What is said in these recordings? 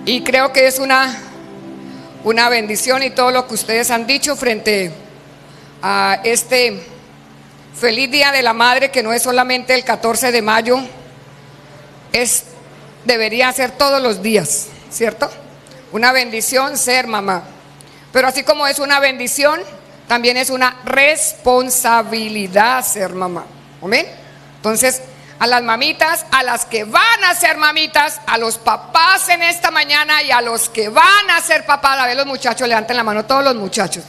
Y creo que es una bendición y todo lo que ustedes han dicho frente a este feliz Día de la Madre, que no es solamente el 14 de mayo, debería ser todos los días, ¿cierto? Una bendición ser mamá. Pero así como es una bendición, también es una responsabilidad ser mamá. ¿Amén? Entonces, a las mamitas, a las que van a ser mamitas, a los papás en esta mañana y a los que van a ser papás, a ver los muchachos, levanten la mano, todos los muchachos,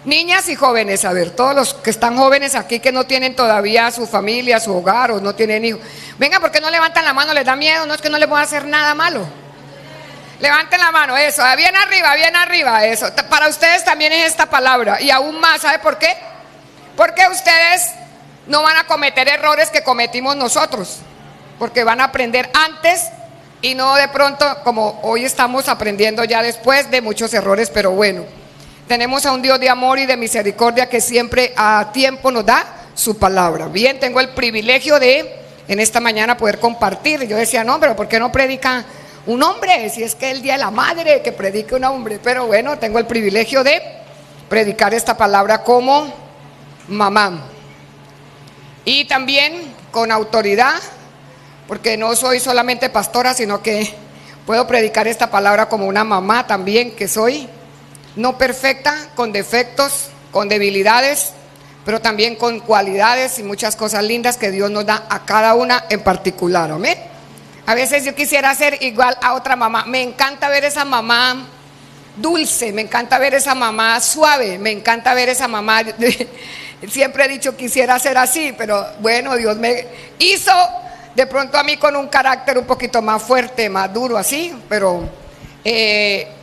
niñas y jóvenes, a ver, todos los que están jóvenes aquí que no tienen todavía su familia, su hogar o no tienen hijos, venga, ¿por qué no levantan la mano? ¿Les da miedo? No es que no les voy a hacer nada malo. Levanten la mano, eso, bien arriba, eso. Para ustedes también es esta palabra y aún más, ¿sabe por qué? Porque ustedes no van a cometer errores que cometimos nosotros, porque van a aprender antes y no de pronto como hoy estamos aprendiendo ya después de muchos errores. Pero bueno, tenemos a un Dios de amor y de misericordia que siempre a tiempo nos da su palabra. Bien, tengo el privilegio de en esta mañana poder compartir. Yo decía, no, pero ¿por qué no predica un hombre? Si es que es el Día de la Madre, que predique un hombre. Pero bueno, tengo el privilegio de predicar esta palabra como mamá. Y también con autoridad, porque no soy solamente pastora, sino que puedo predicar esta palabra como una mamá también, que soy no perfecta, con defectos, con debilidades, pero también con cualidades y muchas cosas lindas que Dios nos da a cada una en particular. ¿Amén? A veces yo quisiera ser igual a otra mamá. Me encanta ver esa mamá dulce, me encanta ver esa mamá suave, me encanta ver esa mamá. Siempre he dicho quisiera ser así, pero bueno, Dios me hizo de pronto a mí con un carácter un poquito más fuerte, más duro así, pero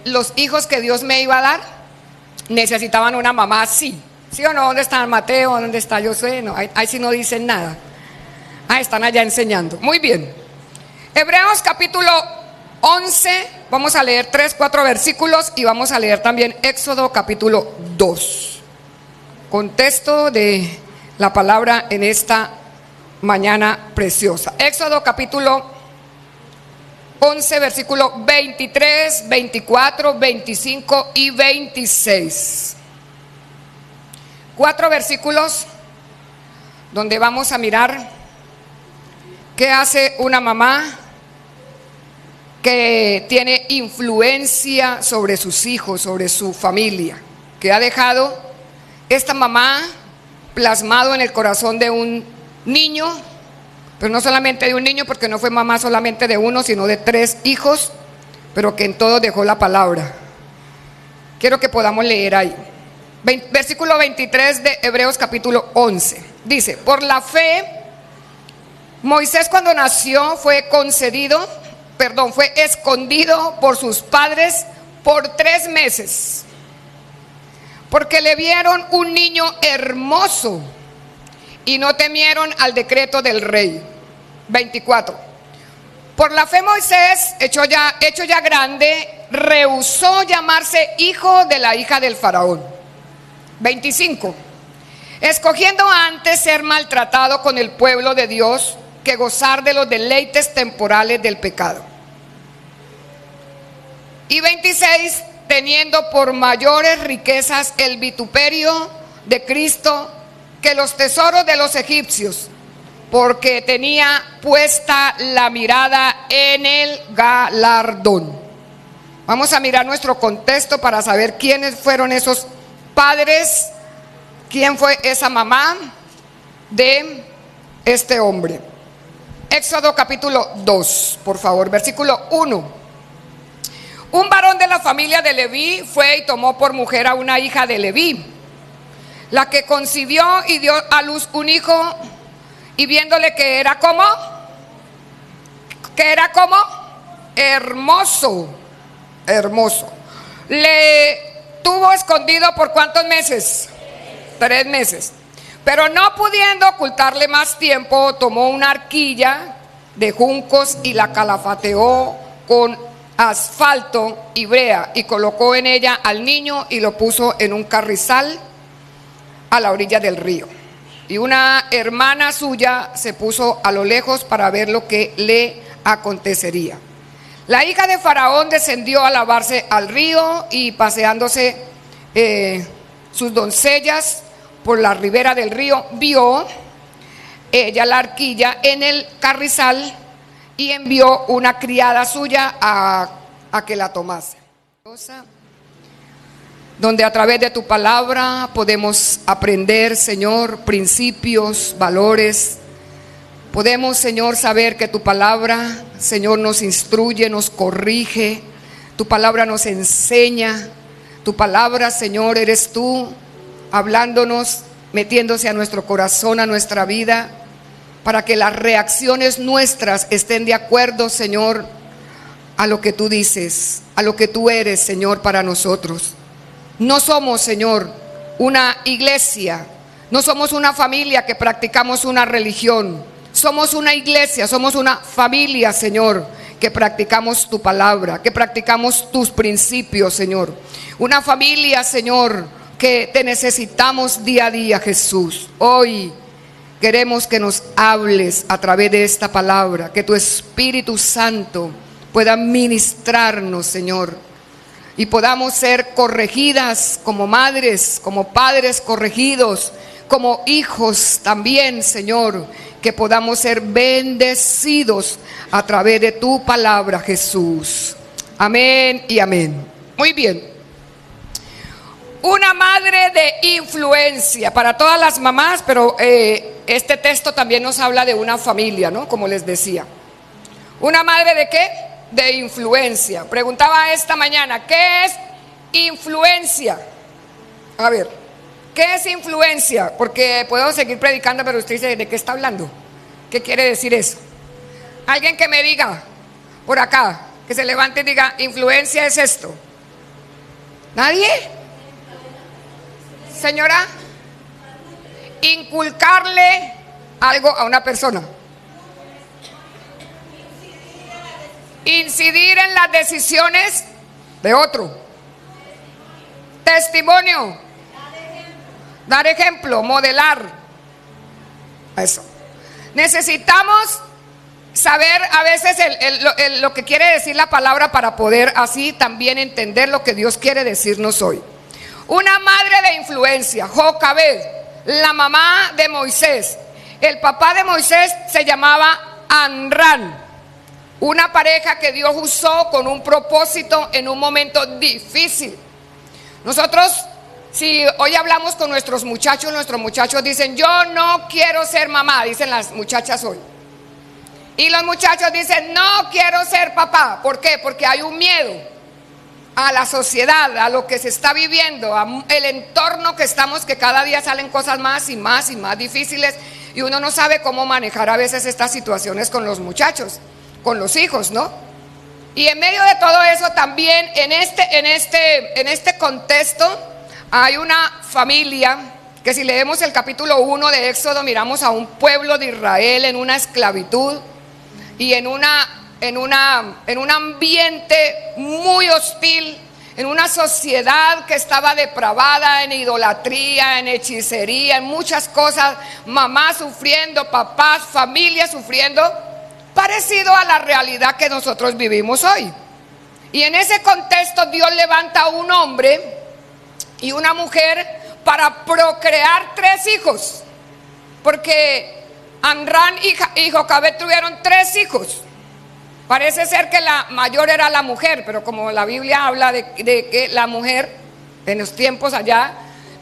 los hijos que Dios me iba a dar necesitaban una mamá así. ¿Sí o no? ¿Dónde está Mateo? ¿Dónde está Josué? No, ahí sí no dicen nada. Están allá enseñando. Muy bien. Hebreos capítulo 11, vamos a leer 3-4 versículos y vamos a leer también Éxodo capítulo 2. Contexto de la palabra en esta mañana preciosa. Éxodo capítulo 11, versículo 23, 24, 25 y 26. 4 versículos donde vamos a mirar qué hace una mamá que tiene influencia sobre sus hijos, sobre su familia, que ha dejado esta mamá plasmado en el corazón de un niño, pero no solamente de un niño, porque no fue mamá solamente de uno, sino de 3 hijos, pero que en todo dejó la palabra. Quiero que podamos leer ahí. Versículo 23 de Hebreos capítulo 11. Dice, por la fe, Moisés cuando nació fue escondido por sus padres por 3 meses. Porque le vieron un niño hermoso y no temieron al decreto del rey. 24. Por la fe Moisés, hecho ya grande, rehusó llamarse hijo de la hija del faraón. 25. Escogiendo antes ser maltratado con el pueblo de Dios que gozar de los deleites temporales del pecado. Y 26. Teniendo por mayores riquezas el vituperio de Cristo que los tesoros de los egipcios, porque tenía puesta la mirada en el galardón. Vamos a mirar nuestro contexto para saber quiénes fueron esos padres, quién fue esa mamá de este hombre. Éxodo capítulo 2, por favor, versículo 1. Un varón de la familia de Leví fue y tomó por mujer a una hija de Leví, la que concibió y dio a luz un hijo, y viéndole que era como hermoso, le tuvo escondido por ¿cuántos meses? 3 meses. Pero no pudiendo ocultarle más tiempo, tomó una arquilla de juncos y la calafateó con asfalto y brea y colocó en ella al niño y lo puso en un carrizal a la orilla del río. Y una hermana suya se puso a lo lejos para ver lo que le acontecería. La hija de Faraón descendió a lavarse al río y paseándose sus doncellas por la ribera del río, vio ella la arquilla en el carrizal y envió una criada suya a que la tomase. Donde a través de tu palabra podemos aprender, Señor, principios, valores. Podemos, Señor, saber que tu palabra, Señor, nos instruye, nos corrige. Tu palabra nos enseña. Tu palabra, Señor, eres tú hablándonos, metiéndose a nuestro corazón, a nuestra vida, para que las reacciones nuestras estén de acuerdo, Señor, a lo que tú dices, a lo que tú eres, Señor, para nosotros. No somos, Señor, una iglesia, no somos una familia que practicamos una religión. Somos una iglesia, somos una familia, Señor, que practicamos tu palabra, que practicamos tus principios, Señor. Una familia, Señor, que te necesitamos día a día, Jesús. Hoy queremos que nos hables a través de esta palabra, que tu Espíritu Santo pueda ministrarnos, Señor, y podamos ser corregidas como madres, como padres corregidos, como hijos también, Señor, que podamos ser bendecidos a través de tu palabra, Jesús. Amén y amén. Muy bien. Una madre de influencia para todas las mamás, pero este texto también nos habla de una familia, ¿no? Como les decía. ¿Una madre de qué? De influencia. Preguntaba esta mañana, ¿qué es influencia? A ver, ¿qué es influencia? Porque puedo seguir predicando, pero usted dice, ¿de qué está hablando? ¿Qué quiere decir eso? Alguien que me diga, por acá, que se levante y diga, influencia es esto. ¿Nadie? Señora, inculcarle algo a una persona. Incidir en las decisiones de otro. Testimonio. Dar ejemplo, modelar. Eso. Necesitamos saber a veces lo que quiere decir la palabra para poder así también entender lo que Dios quiere decirnos hoy. Una madre de influencia, Jocabed, la mamá de Moisés. El papá de Moisés se llamaba Amram. Una pareja que Dios usó con un propósito en un momento difícil. Nosotros, si hoy hablamos con nuestros muchachos dicen, yo no quiero ser mamá, dicen las muchachas hoy. Y los muchachos dicen, no quiero ser papá. ¿Por qué? Porque hay un miedo a la sociedad, a lo que se está viviendo, al entorno que estamos, que cada día salen cosas más y más y más difíciles. Y uno no sabe cómo manejar a veces estas situaciones con los muchachos, con los hijos, ¿no? Y en medio de todo eso también en este contexto hay una familia que, si leemos el capítulo 1 de Éxodo, miramos a un pueblo de Israel en una esclavitud y en un ambiente muy hostil, en una sociedad que estaba depravada en idolatría, en hechicería, en muchas cosas, mamás sufriendo, papás, familias sufriendo, parecido a la realidad que nosotros vivimos hoy. Y en ese contexto Dios levanta a un hombre y una mujer para procrear 3 hijos, porque Amram y Jocabed tuvieron 3 hijos. Parece ser que la mayor era la mujer, pero como la Biblia habla de que la mujer, en los tiempos allá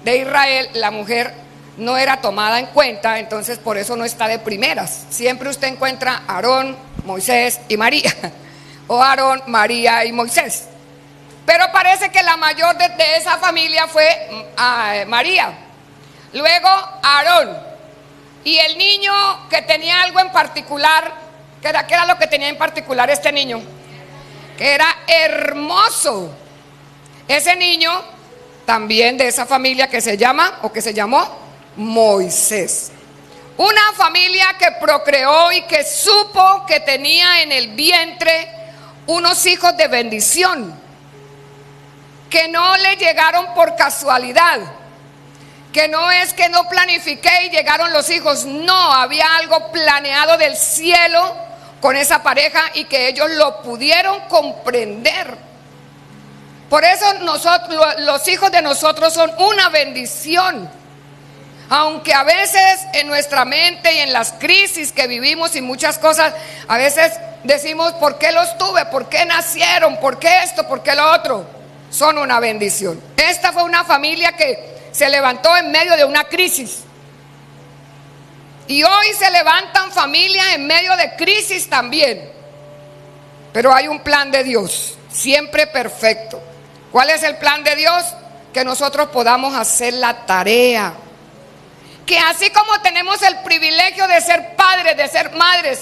de Israel, la mujer no era tomada en cuenta, entonces por eso no está de primeras. Siempre usted encuentra Aarón, Moisés y María, o Aarón, María y Moisés. Pero parece que la mayor de esa familia fue María, luego Aarón, y el niño que tenía algo en particular, ¿qué era lo que tenía en particular este niño? Que era hermoso. Ese niño también de esa familia que se llamó Moisés. Una familia que procreó y que supo que tenía en el vientre unos hijos de bendición, que no le llegaron por casualidad, que no es que no planifiqué y llegaron los hijos, no, había algo planeado del cielo con esa pareja y que ellos lo pudieron comprender. Por eso nosotros, los hijos de nosotros son una bendición. Aunque a veces en nuestra mente y en las crisis que vivimos y muchas cosas, a veces decimos, ¿por qué los tuve? ¿Por qué nacieron? ¿Por qué esto? ¿Por qué lo otro? Son una bendición. Esta fue una familia que se levantó en medio de una crisis. Y hoy se levantan familias en medio de crisis también. Pero hay un plan de Dios, siempre perfecto. ¿Cuál es el plan de Dios? Que nosotros podamos hacer la tarea. Que así como tenemos el privilegio de ser padres, de ser madres,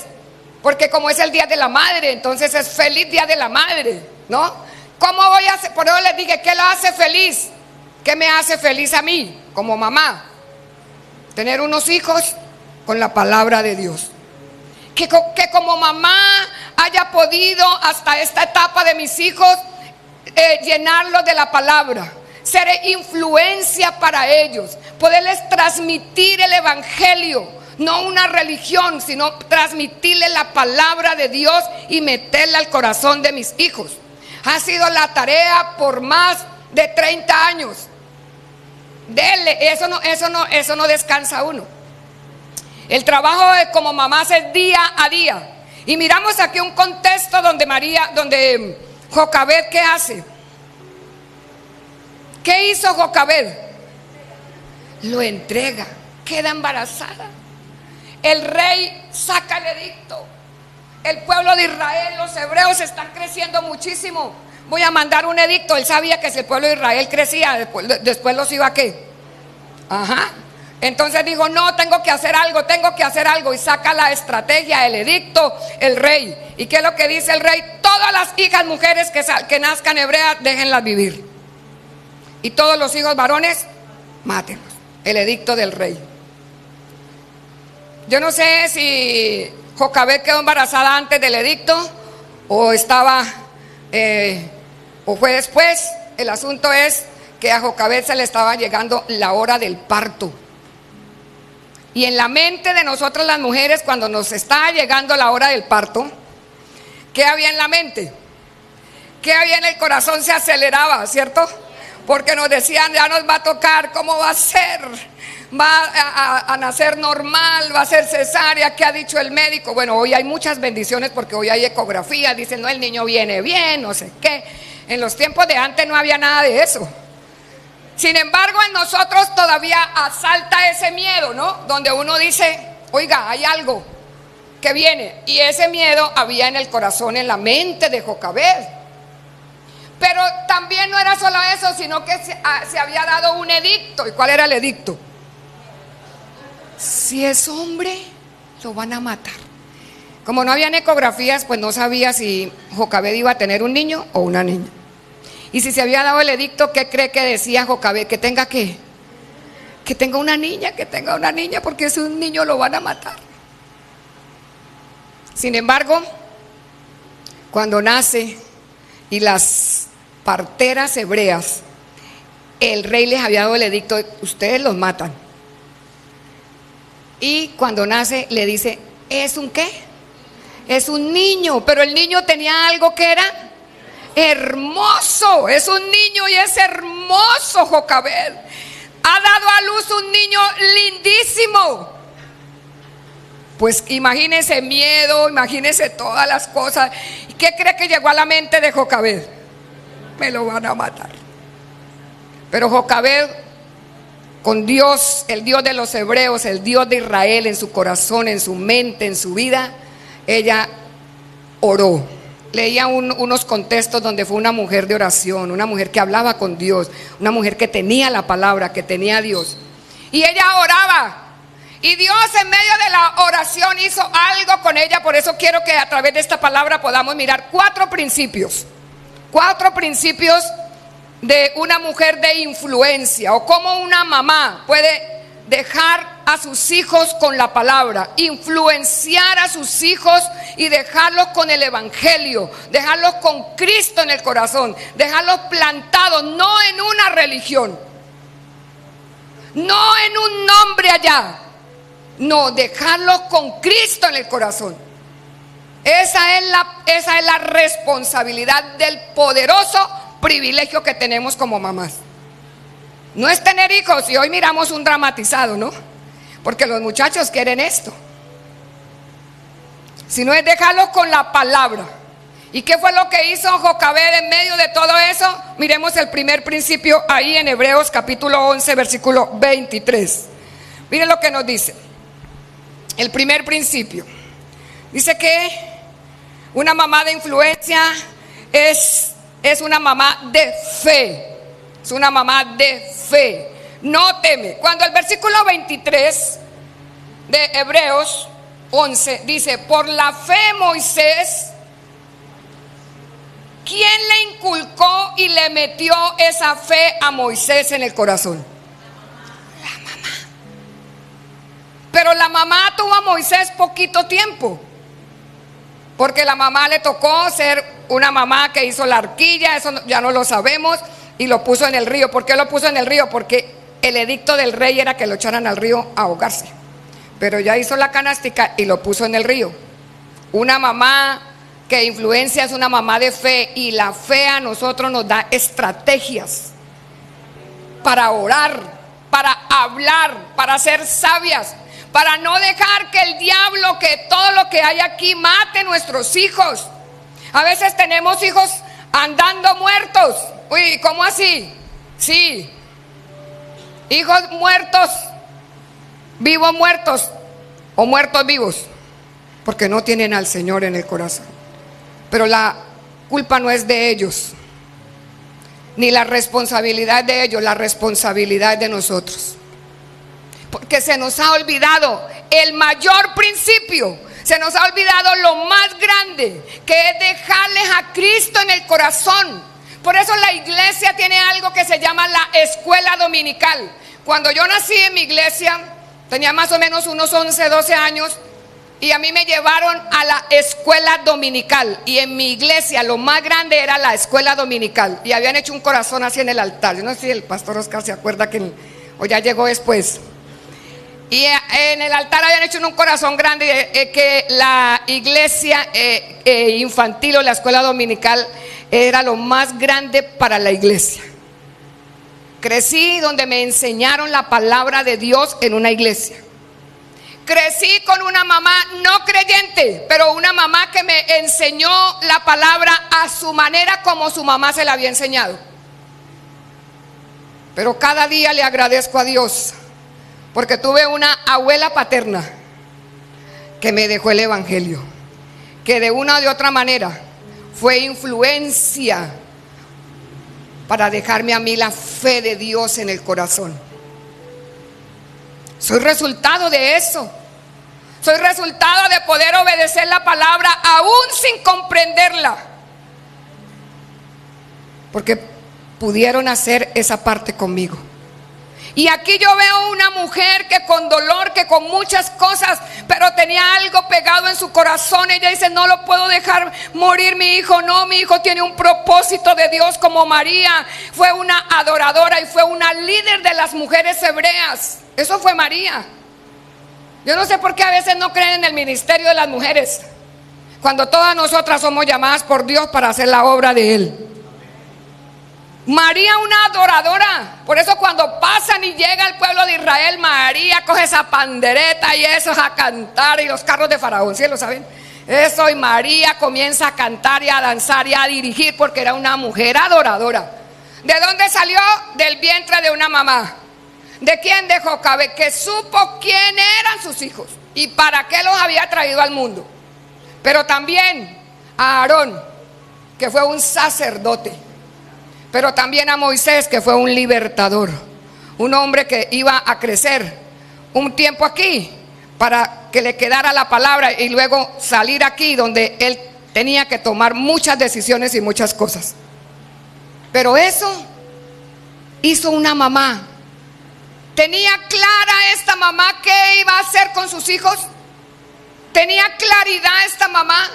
porque como es el Día de la Madre, entonces es feliz Día de la Madre, ¿no? ¿Cómo voy a hacer? Por eso les dije, ¿qué la hace feliz? ¿Qué me hace feliz a mí como mamá? Tener unos hijos con la palabra de Dios. Que como mamá haya podido hasta esta etapa de mis hijos llenarlos de la palabra. Ser influencia para ellos, poderles transmitir el evangelio, no una religión, sino transmitirle la palabra de Dios y meterla al corazón de mis hijos. Ha sido la tarea por más de 30 años. Dele, eso no descansa uno. El trabajo como mamás es día a día. Y miramos aquí un contexto donde Jocabed, ¿qué hace? ¿Qué hizo Jocabed? Lo entrega, queda embarazada. El rey saca el edicto. El pueblo de Israel, los hebreos están creciendo muchísimo. Voy a mandar un edicto. Él sabía que si el pueblo de Israel crecía, después los iba a ¿qué? Ajá. Entonces dijo, no, tengo que hacer algo. Y saca la estrategia, el edicto, el rey. ¿Y qué es lo que dice el rey? Todas las hijas mujeres que nazcan hebreas, déjenlas vivir. Y todos los hijos varones, mátenlos. El edicto del rey. Yo no sé si Jocabed quedó embarazada antes del edicto o o fue después. El asunto es que a Jocabed se le estaba llegando la hora del parto. Y en la mente de nosotras las mujeres, cuando nos estaba llegando la hora del parto, ¿qué había en la mente? ¿Qué había en el corazón? Se aceleraba, ¿cierto? Porque nos decían, ya nos va a tocar, ¿cómo va a ser? ¿Va a nacer normal? ¿Va a ser cesárea? ¿Qué ha dicho el médico? Bueno, hoy hay muchas bendiciones porque hoy hay ecografía, dicen, no, el niño viene bien, no sé qué. En los tiempos de antes no había nada de eso. Sin embargo, en nosotros todavía asalta ese miedo, ¿no? Donde uno dice, oiga, hay algo que viene. Y ese miedo había en el corazón, en la mente de Jocabed. Pero también no era solo eso, sino que se había dado un edicto. ¿Y cuál era el edicto? Si es hombre, lo van a matar. Como no habían ecografías, pues no sabía si Jocabed iba a tener un niño o una niña. Y si se había dado el edicto, ¿qué cree que decía Jocabed? Que tenga ¿qué? Que tenga una niña, porque si un niño lo van a matar. Sin embargo, cuando nace y las parteras hebreas, el rey les había dado el edicto, ustedes los matan. Y cuando nace le dice, ¿es un qué? Es un niño, pero el niño tenía algo que era hermoso. Es un niño y es hermoso. Jocabed ha dado a luz un niño lindísimo. Pues imagínense miedo, imagínense todas las cosas. ¿Y qué cree que llegó a la mente de Jocabed? Me lo van a matar. Pero Jocabed, con Dios, el Dios de los hebreos, el Dios de Israel en su corazón, en su mente, en su vida, ella oró. Leía unos contextos donde fue una mujer de oración, una mujer que hablaba con Dios, una mujer que tenía la palabra, que tenía a Dios. Y ella oraba. Y Dios en medio de la oración hizo algo con ella. Por eso quiero que a través de esta palabra podamos mirar 4 principios. 4 principios de una mujer de influencia, o cómo una mamá puede dejar a sus hijos con la palabra, influenciar a sus hijos y dejarlos con el evangelio, dejarlos con Cristo en el corazón, dejarlos plantados, no en una religión, no en un nombre allá, no, dejarlos con Cristo en el corazón. Esa es la responsabilidad del poderoso privilegio que tenemos como mamás. No es tener hijos, y hoy miramos un dramatizado, ¿no? Porque los muchachos quieren esto. Sino es dejarlos con la palabra. ¿Y qué fue lo que hizo Jocabed en medio de todo eso? Miremos el primer principio ahí en Hebreos capítulo 11, versículo 23. Miren lo que nos dice. El primer principio. Dice que una mamá de influencia es una mamá de fe. Es una mamá de fe. No teme. Cuando el versículo 23 de Hebreos 11 dice: por la fe Moisés, ¿quién le inculcó y le metió esa fe a Moisés en el corazón? La mamá. Pero la mamá tuvo a Moisés poquito tiempo, porque la mamá le tocó ser una mamá que hizo la arquilla, eso ya no lo sabemos, y lo puso en el río. ¿Por qué lo puso en el río? Porque el edicto del rey era que lo echaran al río a ahogarse. Pero ya hizo la canástica y lo puso en el río. Una mamá que influencia es una mamá de fe, y la fe a nosotros nos da estrategias para orar, para hablar, para ser sabias, para no dejar que el diablo, que todo lo que hay aquí mate nuestros hijos. A veces tenemos hijos andando muertos. Uy, ¿cómo así? Sí, hijos muertos, vivos muertos o muertos vivos, porque no tienen al Señor en el corazón. Pero la culpa no es de ellos, ni la responsabilidad de ellos, la responsabilidad de nosotros. Porque se nos ha olvidado el mayor principio, se nos ha olvidado lo más grande, que es dejarles a Cristo en el corazón. Por eso la iglesia tiene algo que se llama la escuela dominical. Cuando yo nací en mi iglesia, tenía más o menos unos 11, 12 años, y a mí me llevaron a la escuela dominical. Y en mi iglesia lo más grande era la escuela dominical. Y habían hecho un corazón así en el altar. Yo no sé si el pastor Oscar se acuerda o ya llegó después. Y en el altar habían hecho un corazón grande, que la iglesia infantil o la escuela dominical era lo más grande para la iglesia. Crecí donde me enseñaron la palabra de Dios en una iglesia. Crecí con una mamá no creyente, pero una mamá que me enseñó la palabra a su manera, como su mamá se la había enseñado. Pero cada día le agradezco a Dios, porque tuve una abuela paterna que me dejó el evangelio, que de una o de otra manera fue influencia para dejarme a mí la fe de Dios en el corazón. Soy resultado de eso. Soy resultado de poder obedecer la palabra aún sin comprenderla, porque pudieron hacer esa parte conmigo. Y aquí yo veo una mujer que con dolor, que con muchas cosas, pero tenía algo pegado en su corazón. Ella dice: no lo puedo dejar morir mi hijo. No, mi hijo tiene un propósito de Dios. Como María fue una adoradora y fue una líder de las mujeres hebreas. Eso fue María. Yo no sé por qué a veces no creen en el ministerio de las mujeres, cuando todas nosotras somos llamadas por Dios para hacer la obra de Él. María, una adoradora. Por eso cuando pasan y llega el pueblo de Israel, María coge esa pandereta y eso es a cantar, y los carros de Faraón, ¿sí lo saben? Eso, y María comienza a cantar y a danzar y a dirigir, porque era una mujer adoradora. ¿De dónde salió? Del vientre de una mamá. ¿De quién? De Jocabed, que supo quién eran sus hijos y para qué los había traído al mundo. Pero también a Aarón, que fue un sacerdote. Pero también a Moisés, que fue un libertador, un hombre que iba a crecer un tiempo aquí para que le quedara la palabra y luego salir aquí donde él tenía que tomar muchas decisiones y muchas cosas. Pero eso hizo una mamá. ¿Tenía clara esta mamá qué iba a hacer con sus hijos? ¿Tenía claridad esta mamá?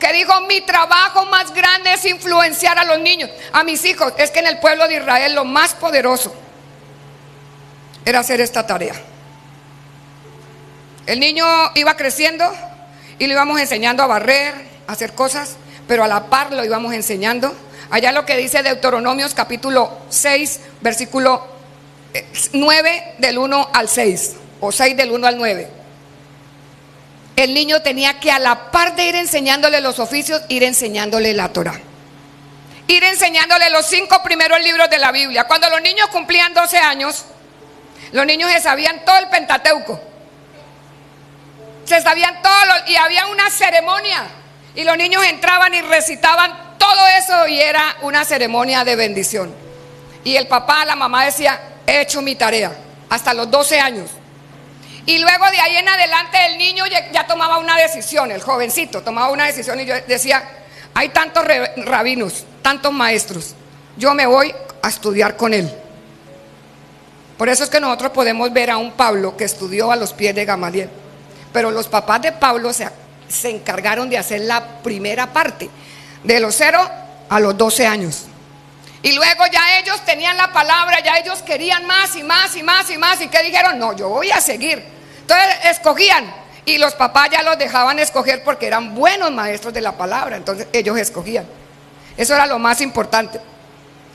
Que dijo: mi trabajo más grande es influenciar a los niños, a mis hijos. Es que en el pueblo de Israel lo más poderoso era hacer esta tarea. El niño iba creciendo y lo íbamos enseñando a barrer, a hacer cosas, pero a la par lo íbamos enseñando. Allá lo que dice Deuteronomios capítulo 6, versículo 9 del 1 al 6, o 6 del 1 al 9. El niño tenía que, a la par de ir enseñándole los oficios, ir enseñándole la Torá, ir enseñándole los 5 primeros libros de la Biblia. Cuando los niños cumplían 12 años, los niños se sabían todo el Pentateuco, se sabían todo, y había una ceremonia, y los niños entraban y recitaban todo eso, y era una ceremonia de bendición. Y el papá, la mamá decía: he hecho mi tarea, hasta los 12 años. Y luego de ahí en adelante el niño ya tomaba una decisión, el jovencito tomaba una decisión, y yo decía: hay tantos rabinos, tantos maestros, yo me voy a estudiar con él. Por eso es que nosotros podemos ver a un Pablo que estudió a los pies de Gamaliel, pero los papás de Pablo se encargaron de hacer la primera parte, de los 0 a los 12 años. Y luego ya ellos tenían la palabra, ya ellos querían más y más y más y más. ¿Y qué dijeron? No, yo voy a seguir. Entonces escogían, y los papás ya los dejaban escoger porque eran buenos maestros de la palabra. Entonces ellos escogían. Eso era lo más importante.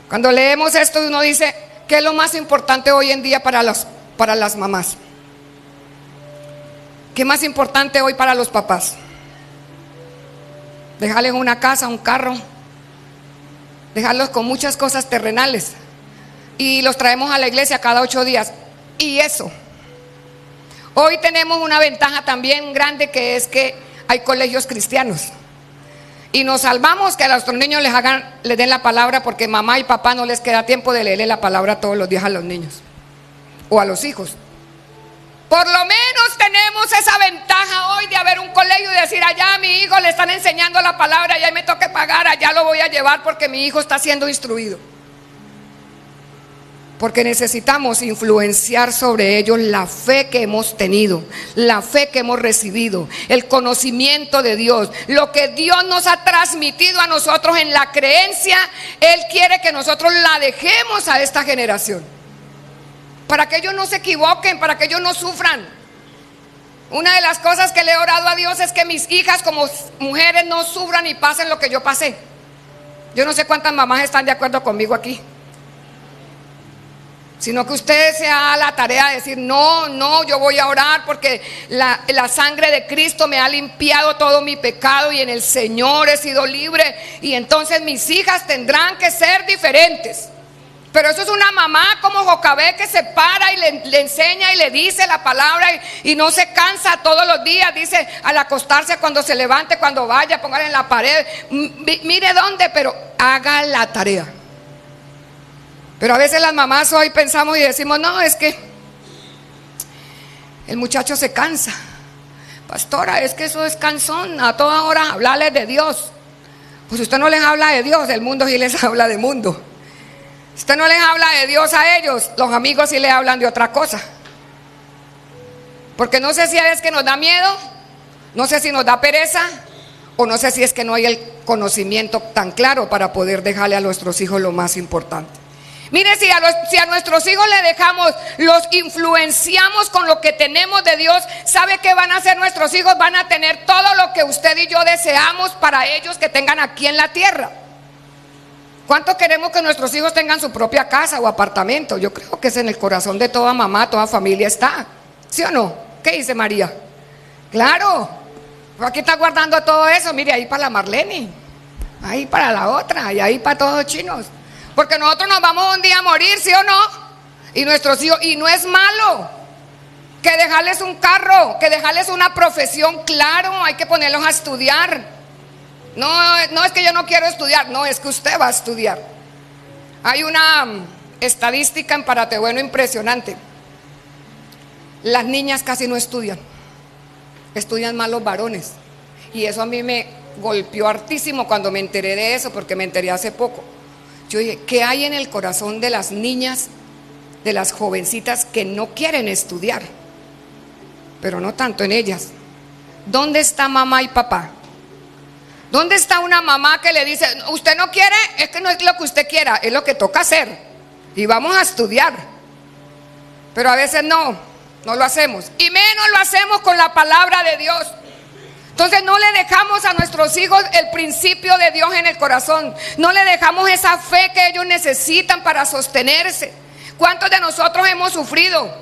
Cuando leemos esto, uno dice: ¿qué es lo más importante hoy en día para las mamás? ¿Qué es más importante hoy para los papás? Dejarles una casa, un carro, dejarlos con muchas cosas terrenales, y los traemos a la iglesia cada 8 días. Y eso, hoy tenemos una ventaja también grande, que es que hay colegios cristianos, y nos salvamos que a nuestros niños les den la palabra, porque mamá y papá no les queda tiempo de leerle la palabra todos los días a los niños o a los hijos. Por lo menos tenemos esa ventaja hoy de haber un colegio y decir: allá a mi hijo le están enseñando la palabra, ya me toca pagar, allá lo voy a llevar porque mi hijo está siendo instruido. Porque necesitamos influenciar sobre ellos la fe que hemos tenido, la fe que hemos recibido, el conocimiento de Dios, lo que Dios nos ha transmitido a nosotros en la creencia. Él quiere que nosotros la dejemos a esta generación, para que ellos no se equivoquen, para que ellos no sufran. Una de las cosas que le he orado a Dios es que mis hijas como mujeres no sufran y pasen lo que yo pasé. Yo no sé cuántas mamás están de acuerdo conmigo aquí, sino que usted se haga la tarea de decir: no, yo voy a orar porque la sangre de Cristo me ha limpiado todo mi pecado, y en el Señor he sido libre, y entonces mis hijas tendrán que ser diferentes. Pero eso es una mamá como Jocabed, que se para y le enseña y le dice la palabra, y no se cansa todos los días. Dice al acostarse, cuando se levante, cuando vaya, póngale en la pared, mire dónde, pero haga la tarea. Pero a veces las mamás hoy pensamos y decimos: no, es que el muchacho se cansa. Pastora, es que eso es cansón, a toda hora hablarles de Dios. Pues usted no les habla de Dios, el mundo sí les habla de mundo. Usted no les habla de Dios a ellos, los amigos sí le hablan de otra cosa. Porque no sé si es que nos da miedo, no sé si nos da pereza, o no sé si es que no hay el conocimiento tan claro para poder dejarle a nuestros hijos lo más importante. Mire, si a nuestros hijos le dejamos, los influenciamos con lo que tenemos de Dios, ¿sabe qué van a hacer nuestros hijos? Van a tener todo lo que usted y yo deseamos para ellos que tengan aquí en la tierra. ¿Cuánto queremos que nuestros hijos tengan su propia casa o apartamento? Yo creo que es en el corazón de toda mamá, toda familia está. ¿Sí o no? ¿Qué dice María? Claro. Aquí está guardando todo eso. Mire, ahí para la Marlene, ahí para la otra, y ahí para todos los chinos. Porque nosotros nos vamos un día a morir, ¿sí o no? Y nuestros hijos, y no es malo que dejarles un carro, que dejarles una profesión, claro, hay que ponerlos a estudiar. No es que yo no quiero estudiar, no, es que usted va a estudiar. Hay una estadística en Paratebueno impresionante. Las niñas casi no estudian, estudian más los varones. Y eso a mí me golpeó hartísimo cuando me enteré de eso, porque me enteré hace poco. Yo dije: ¿qué hay en el corazón de las niñas, de las jovencitas que no quieren estudiar? Pero no tanto en ellas. ¿Dónde está mamá y papá? ¿Dónde está una mamá que le dice: usted no quiere? Es que no es lo que usted quiera, es lo que toca hacer, y vamos a estudiar. Pero a veces no lo hacemos, y menos lo hacemos con la palabra de Dios. Entonces no le dejamos a nuestros hijos el principio de Dios en el corazón. No le dejamos esa fe que ellos necesitan para sostenerse. ¿Cuántos de nosotros hemos sufrido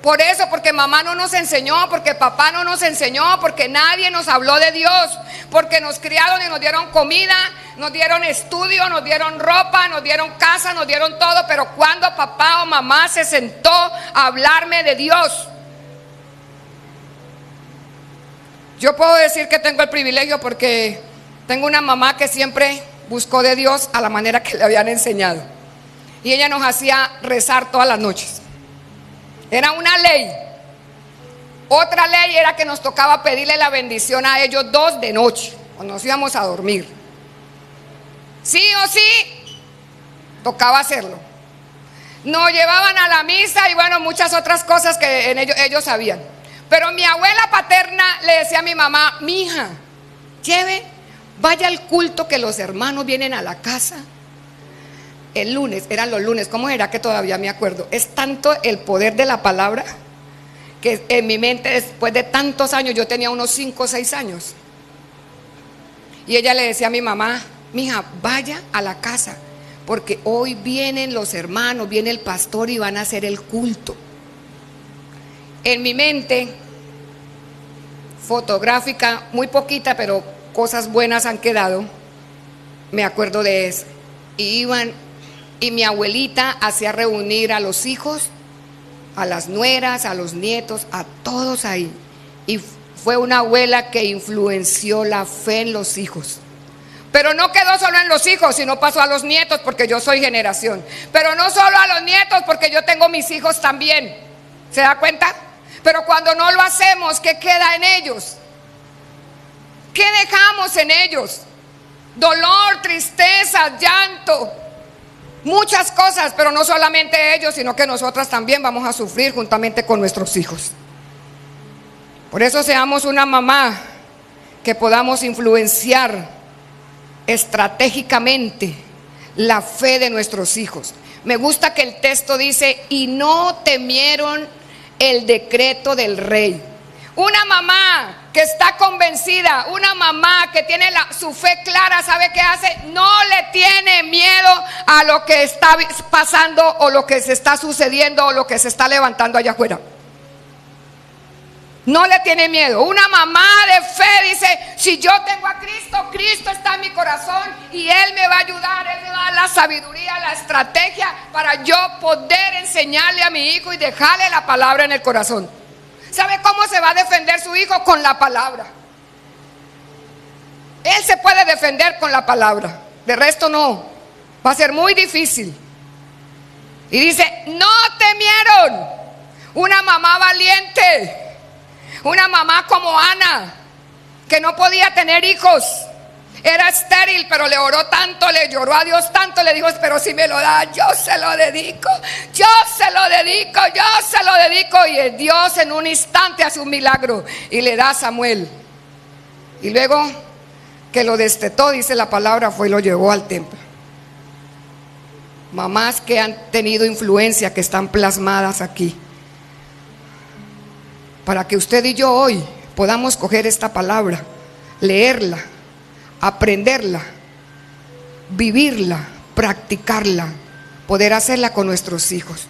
por eso? Porque mamá no nos enseñó, porque papá no nos enseñó, porque nadie nos habló de Dios, porque nos criaron y nos dieron comida, nos dieron estudio, nos dieron ropa, nos dieron casa, nos dieron todo. Pero cuando papá o mamá se sentó a hablarme de Dios, yo puedo decir que tengo el privilegio porque tengo una mamá que siempre buscó de Dios a la manera que le habían enseñado. Y ella nos hacía rezar todas las noches. Era una ley. Otra ley era que nos tocaba pedirle la bendición a ellos 2 de noche, cuando nos íbamos a dormir. Sí o sí, tocaba hacerlo. Nos llevaban a la misa y bueno, muchas otras cosas que ellos sabían. Pero mi abuela paterna le decía a mi mamá: mija, vaya al culto que los hermanos vienen a la casa. El lunes, eran los lunes, ¿cómo era que todavía me acuerdo? Es tanto el poder de la palabra que en mi mente, después de tantos años, yo tenía unos 5 o 6 años. Y ella le decía a mi mamá: mija, vaya a la casa, porque hoy vienen los hermanos, viene el pastor y van a hacer el culto. En mi mente fotográfica, muy poquita, pero cosas buenas han quedado, me acuerdo de eso. Y mi abuelita hacía reunir a los hijos, a las nueras, a los nietos, a todos ahí. Y fue una abuela que influenció la fe en los hijos. Pero no quedó solo en los hijos, sino pasó a los nietos, porque yo soy generación. Pero no solo a los nietos, porque yo tengo mis hijos también. ¿Se da cuenta? Pero cuando no lo hacemos, ¿qué queda en ellos? ¿Qué dejamos en ellos? Dolor, tristeza, llanto, muchas cosas. Pero no solamente ellos, sino que nosotras también vamos a sufrir juntamente con nuestros hijos. Por eso seamos una mamá que podamos influenciar estratégicamente la fe de nuestros hijos. Me gusta que el texto dice: y no temieron el decreto del rey. Una mamá que está convencida, una mamá que tiene su fe clara, ¿sabe qué hace? No le tiene miedo a lo que está pasando o lo que se está sucediendo o lo que se está levantando allá afuera. No le tiene miedo. Una mamá de fe dice: si yo tengo a Cristo, Cristo está en mi corazón y Él me va a ayudar, Él me va a dar la sabiduría, la estrategia para yo poder enseñarle a mi hijo y dejarle la palabra en el corazón. ¿Sabe cómo se va a defender su hijo? Con la palabra. Él se puede defender con la palabra, de resto no, va a ser muy difícil. Y dice: no temieron. Una mamá valiente. Una mamá como Ana, que no podía tener hijos, era estéril, pero le oró tanto, le lloró a Dios tanto, le dijo: pero si me lo da, yo se lo dedico, yo se lo dedico, yo se lo dedico. Y el Dios en un instante hace un milagro y le da a Samuel. Y luego que lo destetó, dice la palabra, fue y lo llevó al templo. Mamás que han tenido influencia, que están plasmadas aquí, para que usted y yo hoy podamos coger esta palabra, leerla, aprenderla, vivirla, practicarla, poder hacerla con nuestros hijos.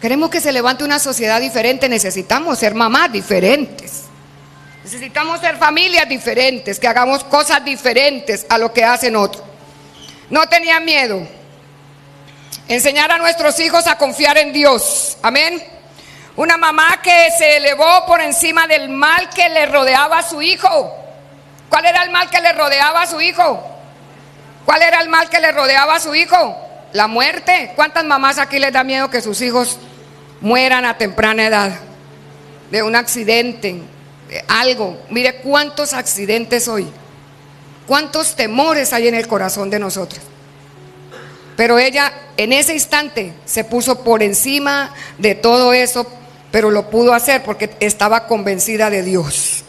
Queremos que se levante una sociedad diferente. Necesitamos ser mamás diferentes, necesitamos ser familias diferentes, que hagamos cosas diferentes a lo que hacen otros. No tenía miedo. Enseñar a nuestros hijos a confiar en Dios. Amén. Una mamá que se elevó por encima del mal que le rodeaba a su hijo. ¿Cuál era el mal que le rodeaba a su hijo? ¿Cuál era el mal que le rodeaba a su hijo? La muerte. ¿Cuántas mamás aquí les da miedo que sus hijos mueran a temprana edad? De un accidente, de algo. Mire cuántos accidentes hoy. Cuántos temores hay en el corazón de nosotros. Pero ella en ese instante se puso por encima de todo eso, pero lo pudo hacer porque estaba convencida de Dios.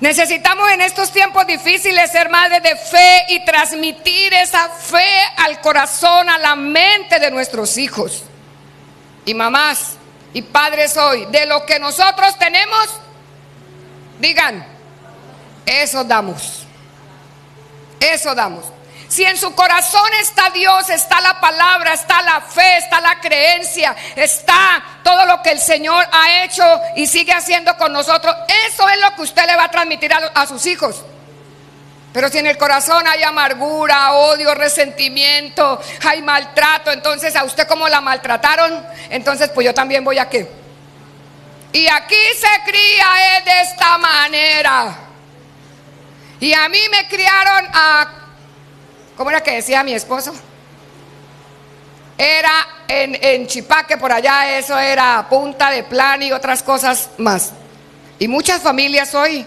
Necesitamos en estos tiempos difíciles ser madres de fe y transmitir esa fe al corazón, a la mente de nuestros hijos. Y mamás y padres hoy, de lo que nosotros tenemos, digan, Eso damos. Eso damos. Si en su corazón está Dios, está la palabra, está la fe, está la creencia, está todo lo que el Señor ha hecho y sigue haciendo con nosotros, eso es lo que usted le va a transmitir a sus hijos. Pero si en el corazón hay amargura, odio, resentimiento, hay maltrato, entonces a usted como la maltrataron, entonces pues yo también voy a qué. Y aquí se cría de esta manera. Y a mí me criaron ¿cómo era que decía mi esposo? Era en Chipaque, por allá, eso era Punta de Plan y otras cosas más. Y muchas familias hoy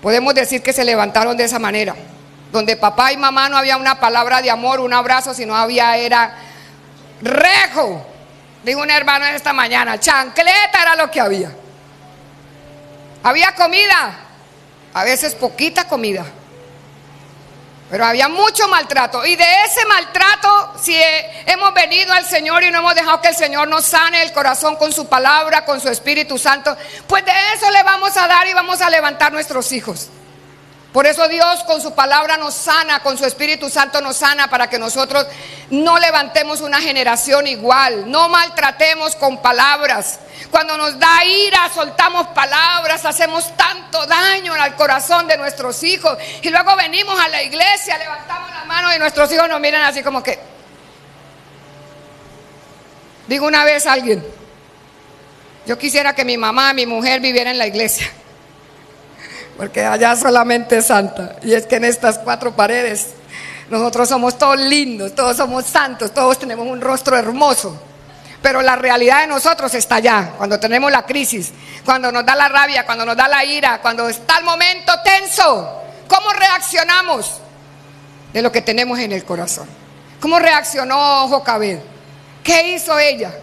podemos decir que se levantaron de esa manera, donde papá y mamá no había una palabra de amor, un abrazo, sino era rejo. Dijo un hermano esta mañana, chancleta era lo que había. Había comida, a veces poquita comida, pero había mucho maltrato. Y de ese maltrato, si hemos venido al Señor y no hemos dejado que el Señor nos sane el corazón con su palabra, con su Espíritu Santo, pues de eso le vamos a dar y vamos a levantar nuestros hijos. Por eso Dios con su palabra nos sana, con su Espíritu Santo nos sana, para que nosotros no levantemos una generación igual, no maltratemos con palabras. Cuando nos da ira soltamos palabras, hacemos tanto daño al corazón de nuestros hijos y luego venimos a la iglesia, levantamos la mano y nuestros hijos nos miran así como que. Digo una vez a alguien, yo quisiera que mi mamá, mi mujer viviera en la iglesia, porque allá solamente es santa, y es que en estas cuatro paredes nosotros somos todos lindos, todos somos santos, todos tenemos un rostro hermoso, pero la realidad de nosotros está allá, cuando tenemos la crisis, cuando nos da la rabia, cuando nos da la ira, cuando está el momento tenso. ¿Cómo reaccionamos? De lo que tenemos en el corazón. ¿Cómo reaccionó Jocabed? ¿Qué hizo ella?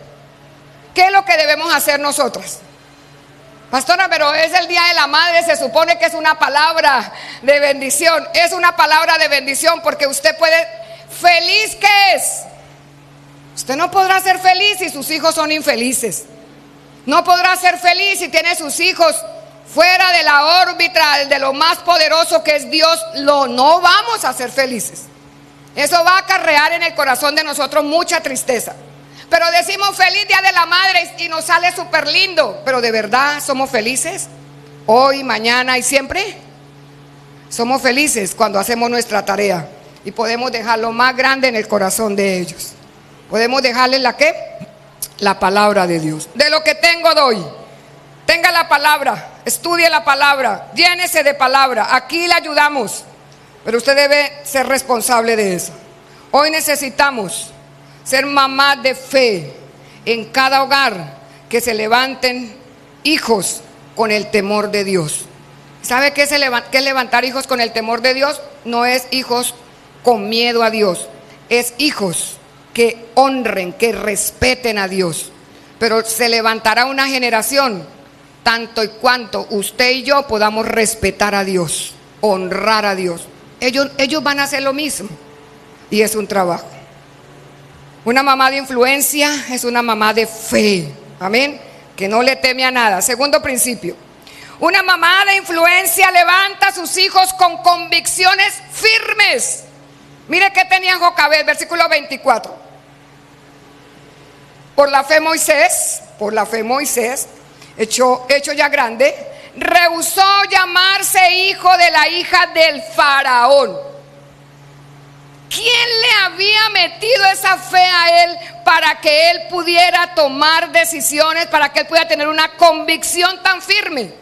¿Qué es lo que debemos hacer nosotras? Pastora, pero es el Día de la Madre, se supone que es una palabra de bendición. Es una palabra de bendición porque usted puede, feliz que es. Usted no podrá ser feliz si sus hijos son infelices. No podrá ser feliz si tiene sus hijos fuera de la órbita de lo más poderoso que es Dios. No vamos a ser felices. Eso va a acarrear en el corazón de nosotros mucha tristeza. Pero decimos feliz Día de la Madre y nos sale súper lindo. Pero ¿de verdad somos felices? Hoy, mañana y siempre. Somos felices cuando hacemos nuestra tarea y podemos dejar lo más grande en el corazón de ellos. Podemos dejarles ¿la qué? La palabra de Dios. De lo que tengo doy. Tenga la palabra, estudie la palabra, llénese de palabra. Aquí le ayudamos, pero usted debe ser responsable de eso. Hoy necesitamos ser mamás de fe en cada hogar, que se levanten hijos con el temor de Dios. ¿Sabe qué es levantar hijos con el temor de Dios? No es hijos con miedo a Dios, es hijos que honren, que respeten a Dios. Pero se levantará una generación tanto y cuanto usted y yo podamos respetar a Dios, honrar a Dios. Ellos van a hacer lo mismo y es un trabajo. Una mamá de influencia es una mamá de fe, amén, que no le teme a nada. Segundo principio, una mamá de influencia levanta a sus hijos con convicciones firmes. Mire qué tenía Jocabed, versículo 24. Por la fe Moisés, hecho ya grande, rehusó llamarse hijo de la hija del faraón. ¿Quién le había metido esa fe a él para que él pudiera tomar decisiones, para que él pudiera tener una convicción tan firme?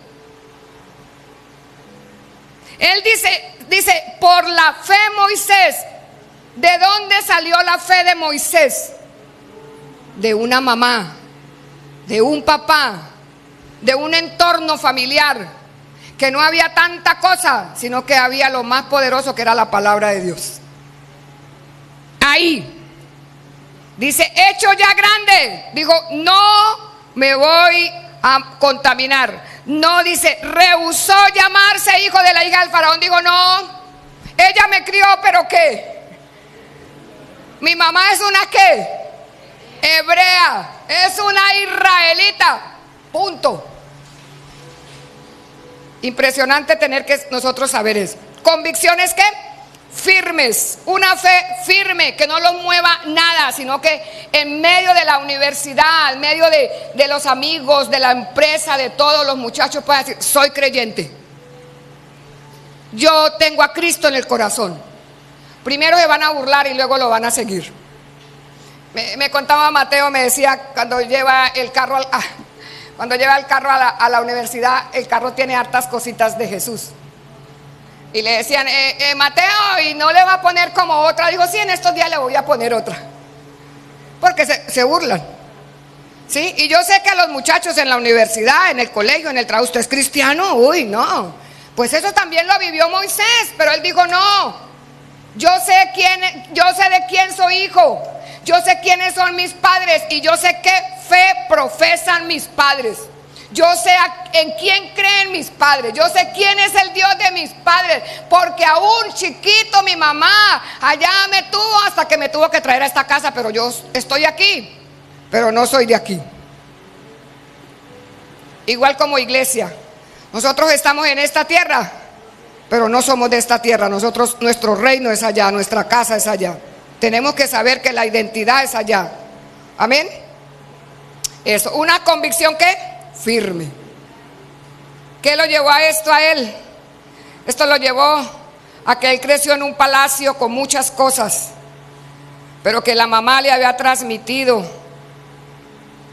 Él dice, por la fe Moisés. ¿De dónde salió la fe de Moisés? De una mamá, de un papá, de un entorno familiar, que no había tanta cosa, sino que había lo más poderoso, que era la palabra de Dios. Ahí dice, hecho ya grande, dijo, no me voy a contaminar. No dice, rehusó llamarse hijo de la hija del faraón. Digo, no, ella me crió, pero ¿qué? Mi mamá es una ¿qué? Hebrea, es una israelita, punto. Impresionante tener que nosotros saber eso. Convicciones que firmes, una fe firme, que no los mueva nada, sino que en medio de la universidad, en medio de los amigos, de la empresa, de todos los muchachos puedan decir: soy creyente. Yo tengo a Cristo en el corazón. Primero se van a burlar y luego lo van a seguir. Me contaba Mateo, me decía, cuando lleva el carro a la universidad, el carro tiene hartas cositas de Jesús. Y le decían: Mateo, ¿y no le va a poner como otra? Dijo: sí, en estos días le voy a poner otra. Porque se burlan. ¿Sí? Y yo sé que a los muchachos en la universidad, en el colegio, en el trabajo: ¿usted es cristiano? Uy, no. Pues eso también lo vivió Moisés, pero él dijo: no, yo sé de quién soy hijo, yo sé quiénes son mis padres y yo sé qué fe profesan mis padres. Yo sé en quién creen mis padres, yo sé quién es el Dios de mis padres, porque aún chiquito mi mamá allá me tuvo hasta que me tuvo que traer a esta casa, pero yo estoy aquí, pero no soy de aquí. Igual como iglesia, nosotros estamos en esta tierra, pero no somos de esta tierra. Nuestro reino es allá, nuestra casa es allá. Tenemos que saber que la identidad es allá. Amén. Eso, una convicción que firme. ¿Qué lo llevó a esto a él? Esto lo llevó a que él creció en un palacio con muchas cosas, pero que la mamá le había transmitido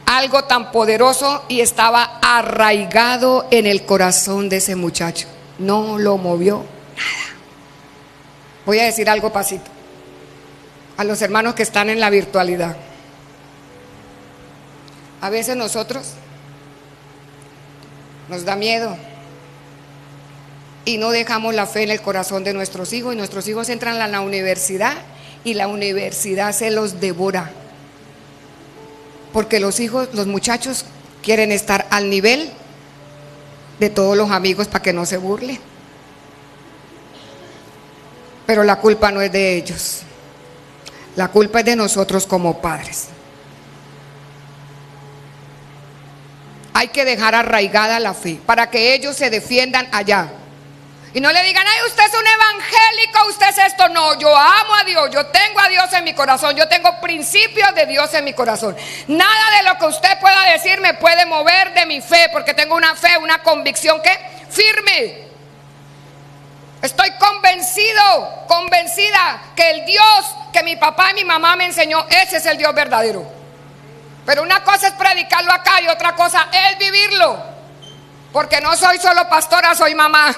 algo tan poderoso y estaba arraigado en el corazón de ese muchacho. No lo movió nada. Voy a decir algo pasito a los hermanos que están en la virtualidad. A veces nosotros nos da miedo y no dejamos la fe en el corazón de nuestros hijos, y nuestros hijos entran a la universidad y la universidad se los devora, porque los muchachos quieren estar al nivel de todos los amigos para que no se burlen. Pero la culpa no es de ellos, la culpa es de nosotros como padres. Hay que dejar arraigada la fe para que ellos se defiendan allá. Y no le digan: ay, usted es un evangélico, usted es esto. No, yo amo a Dios, yo tengo a Dios en mi corazón, yo tengo principios de Dios en mi corazón. Nada de lo que usted pueda decir me puede mover de mi fe, porque tengo una fe, una convicción que firme. Estoy convencida que el Dios que mi papá y mi mamá me enseñó, ese es el Dios verdadero. Pero una cosa es predicarlo acá y otra cosa es vivirlo. Porque no soy solo pastora, soy mamá.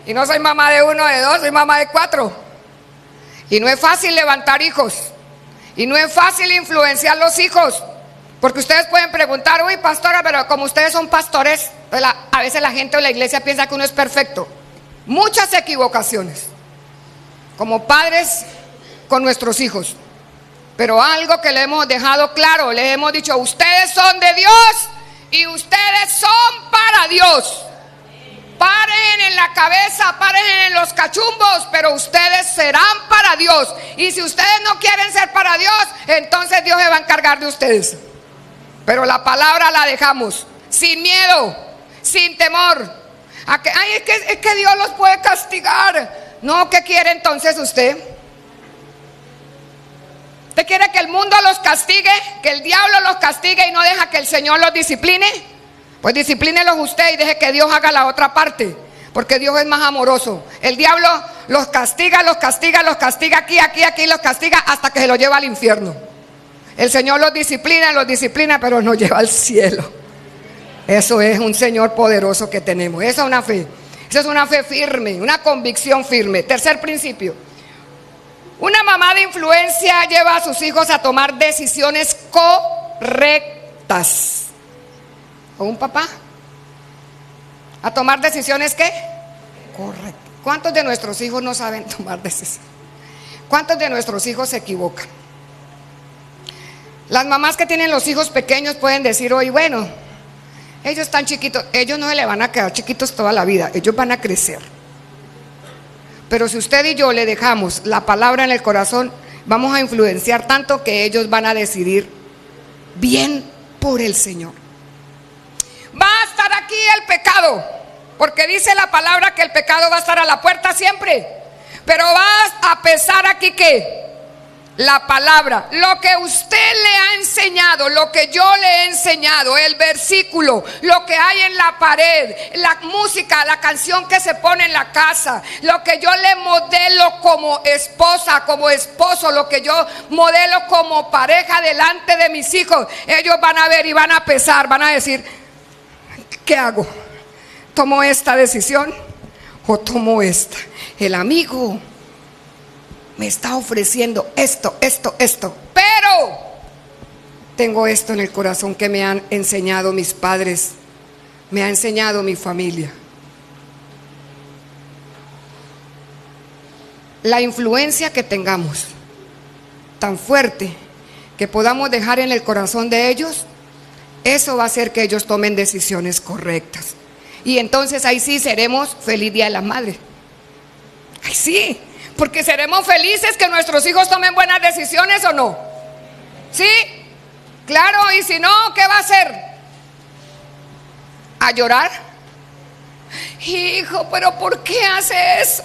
Y no soy mamá de uno, de dos, soy mamá de 4. Y no es fácil levantar hijos. Y no es fácil influenciar los hijos. Porque ustedes pueden preguntar: uy, pastora, pero como ustedes son pastores, a veces la gente o la iglesia piensa que uno es perfecto. Muchas equivocaciones como padres con nuestros hijos. Pero algo que le hemos dejado claro, les hemos dicho: ustedes son de Dios y ustedes son para Dios. Paren en la cabeza, paren en los cachumbos, pero ustedes serán para Dios. Y si ustedes no quieren ser para Dios, entonces Dios se va a encargar de ustedes. Pero la palabra la dejamos sin miedo, sin temor. Es que Dios los puede castigar. No, ¿qué quiere entonces usted? ¿Usted quiere que el mundo los castigue, que el diablo los castigue y no deja que el Señor los discipline? Pues disciplínelos usted y deje que Dios haga la otra parte, porque Dios es más amoroso. El diablo los castiga aquí, los castiga hasta que se los lleva al infierno. El Señor los disciplina, pero nos lleva al cielo. Eso es un Señor poderoso que tenemos. Esa es una fe. Esa es una fe firme, una convicción firme. Tercer principio. Una mamá de influencia lleva a sus hijos a tomar decisiones correctas. O un papá a tomar decisiones ¿qué? Correctas. ¿Cuántos de nuestros hijos no saben tomar decisiones? ¿Cuántos de nuestros hijos se equivocan? Las mamás que tienen los hijos pequeños pueden decir hoy: bueno, ellos están chiquitos, ellos no se le van a quedar chiquitos toda la vida, ellos van a crecer. Pero si usted y yo le dejamos la palabra en el corazón, vamos a influenciar tanto que ellos van a decidir bien por el Señor. Va a estar aquí el pecado, Porque dice la palabra que el pecado va a estar a la puerta siempre. Pero va a pesar aquí que la palabra, lo que usted le ha enseñado, lo que yo le he enseñado, el versículo, lo que hay en la pared, la música, la canción que se pone en la casa, lo que yo le modelo como esposa, como esposo, lo que yo modelo como pareja delante de mis hijos, ellos van a ver y van a pesar, van a decir, ¿qué hago? ¿Tomo esta decisión o tomo esta? El amigo me está ofreciendo esto, pero tengo esto en el corazón que me han enseñado mis padres, me ha enseñado mi familia. La influencia que tengamos tan fuerte que podamos dejar en el corazón de ellos, eso va a hacer que ellos tomen decisiones correctas. Y entonces ahí sí seremos feliz Día de la Madre. Ay, sí. Porque seremos felices que nuestros hijos tomen buenas decisiones, ¿o no? ¿Sí? Claro, y si no, ¿qué va a hacer? ¿A llorar? Hijo, pero ¿por qué hace eso?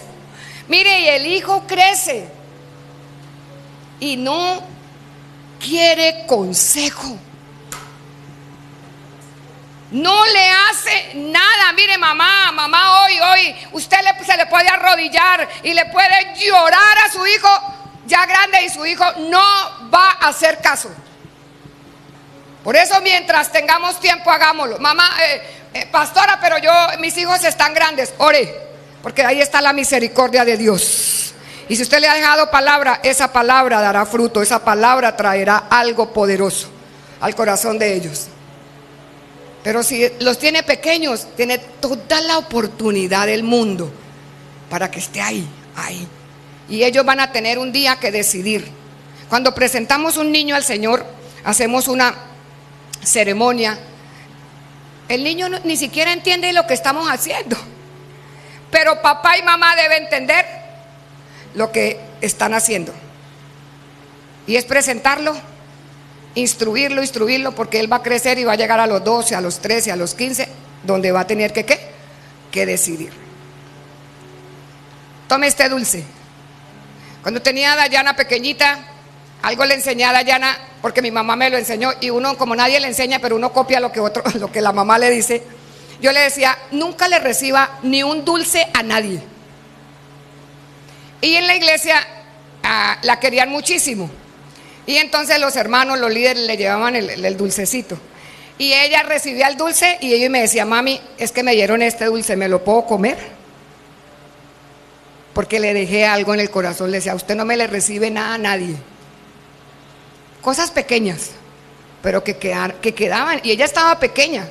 Mire, y el hijo crece y no quiere consejo. No le hace nada. Mire, mamá, hoy usted se le puede arrodillar y le puede llorar a su hijo ya grande y su hijo no va a hacer caso. Por eso mientras tengamos tiempo hagámoslo. Mamá, pastora, pero mis hijos están grandes. Ore, porque ahí está la misericordia de Dios. Y si usted le ha dejado palabra, esa palabra dará fruto, esa palabra traerá algo poderoso al corazón de ellos. Pero si los tiene pequeños, tiene toda la oportunidad del mundo para que esté ahí. Y ellos van a tener un día que decidir. Cuando presentamos un niño al Señor, hacemos una ceremonia. El niño ni siquiera entiende lo que estamos haciendo. Pero papá y mamá deben entender lo que están haciendo. Y es presentarlo. Instruirlo, porque él va a crecer y va a llegar a los 12, a los 13, a los 15, donde va a tener que decidir. Tome este dulce. Cuando tenía a Dayana pequeñita, algo le enseñé a Dayana, porque mi mamá me lo enseñó, y uno, como nadie le enseña, pero uno copia lo que la mamá le dice. Yo le decía, nunca le reciba ni un dulce a nadie. Y en la iglesia la querían muchísimo. Y entonces los hermanos, los líderes le llevaban el dulcecito. Y ella recibía el dulce y ella me decía, mami, es que me dieron este dulce, ¿me lo puedo comer? Porque le dejé algo en el corazón, le decía, usted no me le recibe nada a nadie. Cosas pequeñas, pero que quedaban, y ella estaba pequeña.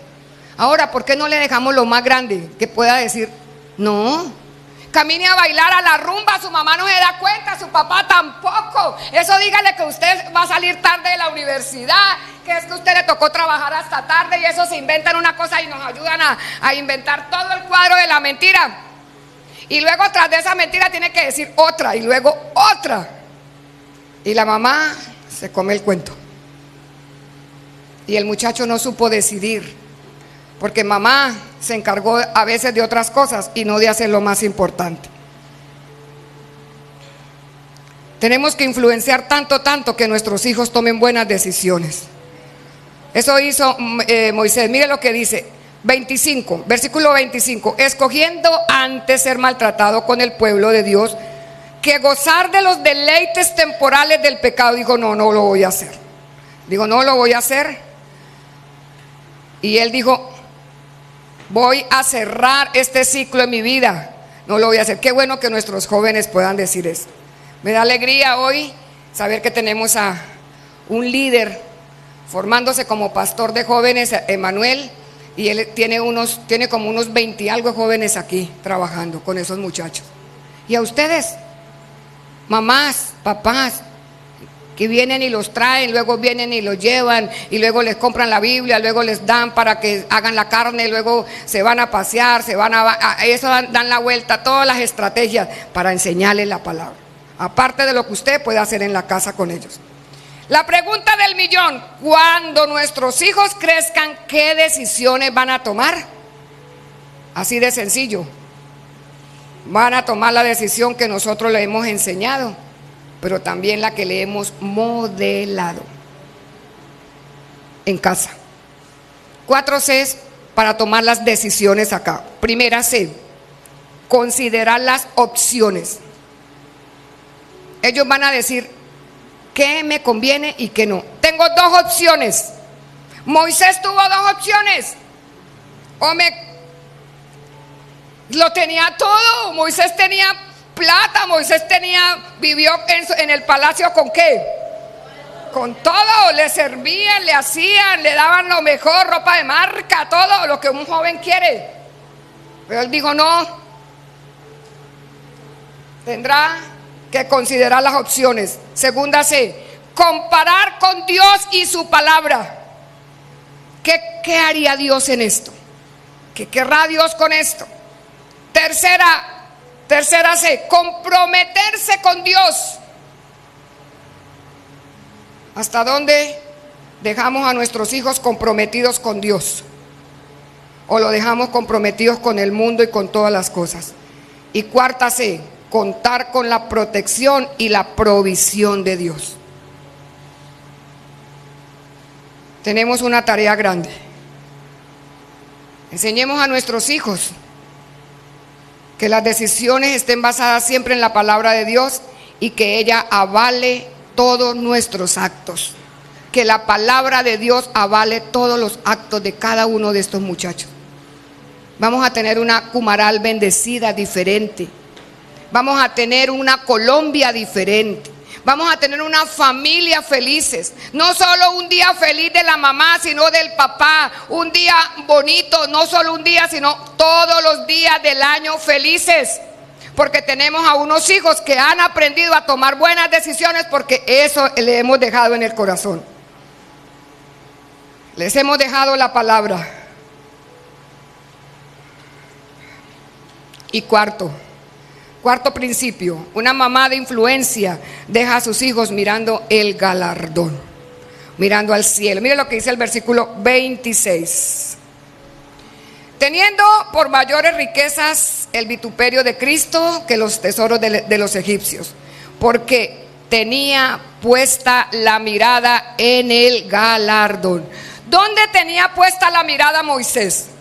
Ahora, ¿por qué no le dejamos lo más grande? Que pueda decir, no. Camine a bailar a la rumba, su mamá no se da cuenta, su papá tampoco. Eso dígale que usted va a salir tarde de la universidad, que es que usted le tocó trabajar hasta tarde y eso se inventan una cosa y nos ayudan a inventar todo el cuadro de la mentira. Y luego tras de esa mentira tiene que decir otra y luego otra. Y la mamá se come el cuento. Y el muchacho no supo decidir. Porque mamá se encargó a veces de otras cosas y no de hacer lo más importante. Tenemos que influenciar tanto que nuestros hijos tomen buenas decisiones. Eso hizo Moisés. Mire lo que dice, 25, versículo 25. Escogiendo antes ser maltratado con el pueblo de Dios que gozar de los deleites temporales del pecado. Dijo, no lo voy a hacer. No lo voy a hacer. Y él dijo, voy a cerrar este ciclo en mi vida. No lo voy a hacer. Qué bueno que nuestros jóvenes puedan decir eso. Me da alegría hoy saber que tenemos a un líder formándose como pastor de jóvenes, Emanuel, y él tiene como unos 20 y algo jóvenes aquí trabajando con esos muchachos. Y a ustedes, mamás, papás, que vienen y los traen, luego vienen y los llevan, y luego les compran la Biblia, luego les dan para que hagan la carne, luego se van a pasear, eso dan la vuelta, todas las estrategias para enseñarles la palabra, aparte de lo que usted puede hacer en la casa con ellos. La pregunta del millón: cuando nuestros hijos crezcan, ¿qué decisiones van a tomar? Así de sencillo. Van a tomar la decisión que nosotros le hemos enseñado, pero también la que le hemos modelado en casa. 4 Cs para tomar las decisiones acá. Primera C, considerar las opciones. Ellos van a decir qué me conviene y qué no. Tengo 2 opciones. Moisés tuvo 2 opciones. Lo tenía todo. Moisés tenía plata. Moisés vivió en el palacio ¿con qué? Con todo. Le servían, le hacían, le daban lo mejor, ropa de marca, todo lo que un joven quiere. Pero él dijo no. Tendrá que considerar las opciones. Segunda C, comparar con Dios y su palabra. ¿Qué haría Dios en esto? ¿Qué querrá Dios con esto? Tercera C, comprometerse con Dios. ¿Hasta dónde dejamos a nuestros hijos comprometidos con Dios? ¿O lo dejamos comprometidos con el mundo y con todas las cosas? Y cuarta C, contar con la protección y la provisión de Dios. Tenemos una tarea grande. Enseñemos a nuestros hijos que las decisiones estén basadas siempre en la palabra de Dios y que ella avale todos nuestros actos. Que la palabra de Dios avale todos los actos de cada uno de estos muchachos. Vamos a tener una Cumaral bendecida diferente. Vamos a tener una Colombia diferente. Vamos a tener una familia felices. No solo un día feliz de la mamá, sino del papá. Un día bonito, no solo un día, sino todos los días del año felices. Porque tenemos a unos hijos que han aprendido a tomar buenas decisiones porque eso le hemos dejado en el corazón. Les hemos dejado la palabra. Y cuarto principio, una mamá de influencia deja a sus hijos mirando el galardón, mirando al cielo. Mire lo que dice el versículo 26. Teniendo por mayores riquezas el vituperio de Cristo que los tesoros de los egipcios, porque tenía puesta la mirada en el galardón. ¿Dónde tenía puesta la mirada Moisés?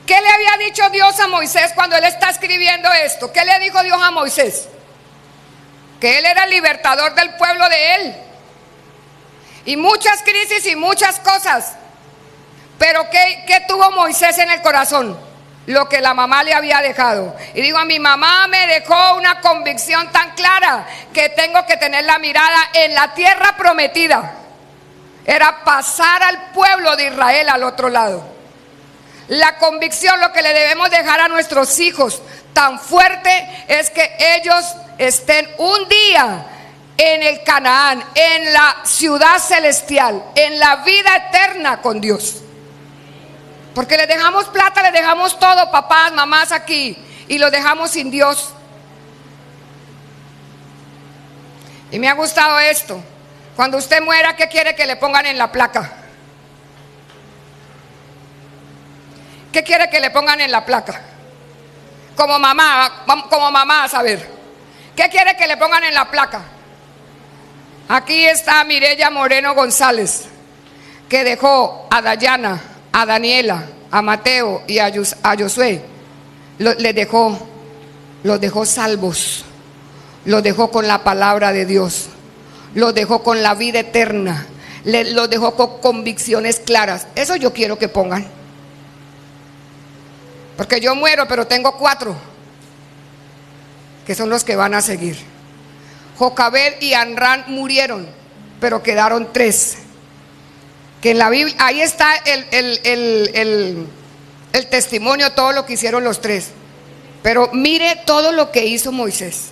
¿Qué le había dicho Dios a Moisés cuando él está escribiendo esto? ¿Qué le dijo Dios a Moisés? Que él era el libertador del pueblo de él. Y muchas crisis y muchas cosas. Pero ¿qué tuvo Moisés en el corazón? Lo que la mamá le había dejado. Y digo, a mi mamá me dejó una convicción tan clara que tengo que tener la mirada en la tierra prometida. Era pasar al pueblo de Israel al otro lado. La convicción, lo que le debemos dejar a nuestros hijos tan fuerte es que ellos estén un día en el Canaán, en la ciudad celestial, en la vida eterna con Dios. Porque les dejamos plata, les dejamos todo, papás, mamás aquí, y los dejamos sin Dios. Y me ha gustado esto. Cuando usted muera, ¿qué quiere que le pongan en la placa? ¿Qué quiere que le pongan en la placa? Como mamá, a saber. ¿Qué quiere que le pongan en la placa? Aquí está Mireya Moreno González, que dejó a Dayana, a Daniela, a Mateo y a Josué. Los dejó salvos. Los dejó con la palabra de Dios. Los dejó con la vida eterna. Los dejó con convicciones claras. Eso yo quiero que pongan. Porque yo muero, pero tengo 4 que son los que van a seguir. Jocabed y Anrán murieron, pero quedaron 3. Que en la Biblia, ahí está el testimonio, todo lo que hicieron los 3. Pero mire todo lo que hizo Moisés.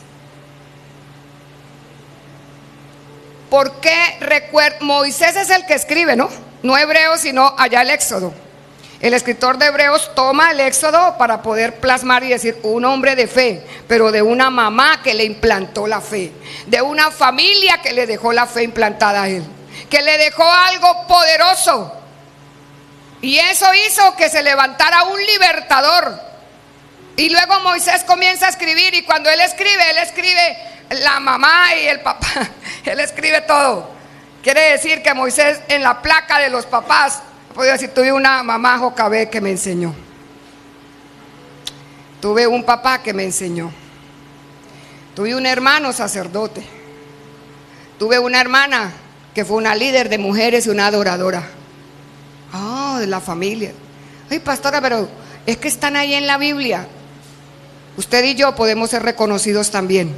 Porque Moisés es el que escribe, ¿no? No Hebreos, sino allá el Éxodo. El escritor de Hebreos toma el Éxodo para poder plasmar y decir un hombre de fe, pero de una mamá que le implantó la fe, de una familia que le dejó la fe implantada a él, que le dejó algo poderoso. Y eso hizo que se levantara un libertador. Y luego Moisés comienza a escribir, y cuando él escribe la mamá y el papá, él escribe todo. Quiere decir que Moisés, en la placa de los papás, puedo decir, tuve una mamá Jocabé que me enseñó. Tuve un papá que me enseñó. Tuve un hermano sacerdote. Tuve una hermana que fue una líder de mujeres y una adoradora. De la familia. Ay, pastora, pero es que están ahí en la Biblia. Usted y yo podemos ser reconocidos también.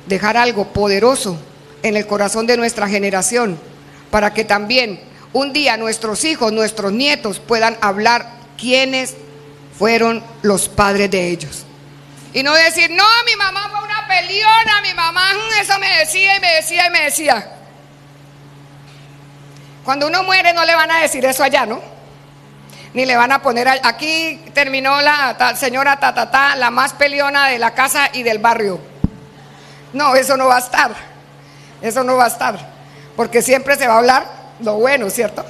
Dejar algo poderoso en el corazón de nuestra generación, para que también un día nuestros hijos, nuestros nietos puedan hablar quiénes fueron los padres de ellos. Y no decir, no, mi mamá fue una peleona, mi mamá eso me decía y me decía y me decía. Cuando uno muere no le van a decir eso allá, ¿no? Ni le van a poner, aquí terminó la señora la más peleona de la casa y del barrio. No, eso no va a estar. Eso no va a estar. Porque siempre se va a hablar lo bueno, ¿cierto?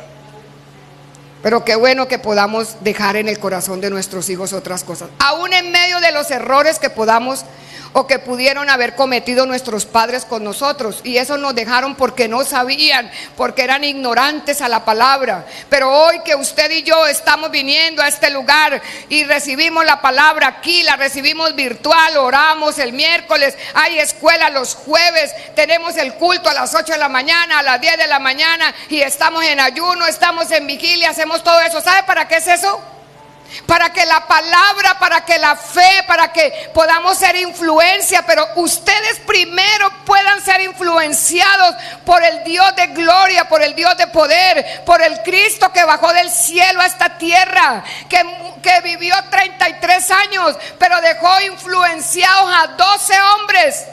Pero qué bueno que podamos dejar en el corazón de nuestros hijos otras cosas. Aún en medio de los errores que podamos o que pudieron haber cometido nuestros padres con nosotros. Y eso nos dejaron porque no sabían, porque eran ignorantes a la palabra. Pero hoy que usted y yo estamos viniendo a este lugar y recibimos la palabra aquí, la recibimos virtual, oramos el miércoles, hay escuela los jueves, tenemos el culto a las 8 de la mañana, a las 10 de la mañana, y estamos en ayuno, estamos en vigilia, hacemos todo eso. ¿Sabe para qué es eso? Para que la palabra, para que la fe, para que podamos ser influencia, pero ustedes primero puedan ser influenciados por el Dios de gloria, por el Dios de poder, por el Cristo que bajó del cielo a esta tierra, que vivió 33 años, pero dejó influenciados a 12 hombres.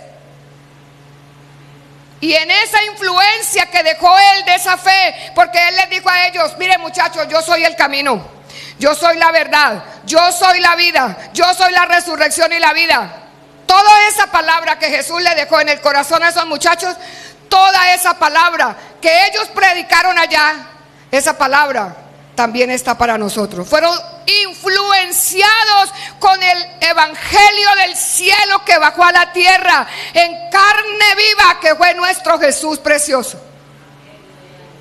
Y en esa influencia que dejó él de esa fe, porque él les dijo a ellos, miren muchachos, yo soy el camino, yo soy la verdad, yo soy la vida, yo soy la resurrección y la vida. Toda esa palabra que Jesús le dejó en el corazón a esos muchachos, toda esa palabra que ellos predicaron allá, esa palabra también está para nosotros. Fueron influenciados con el evangelio del cielo que bajó a la tierra en carne viva, que fue nuestro Jesús precioso.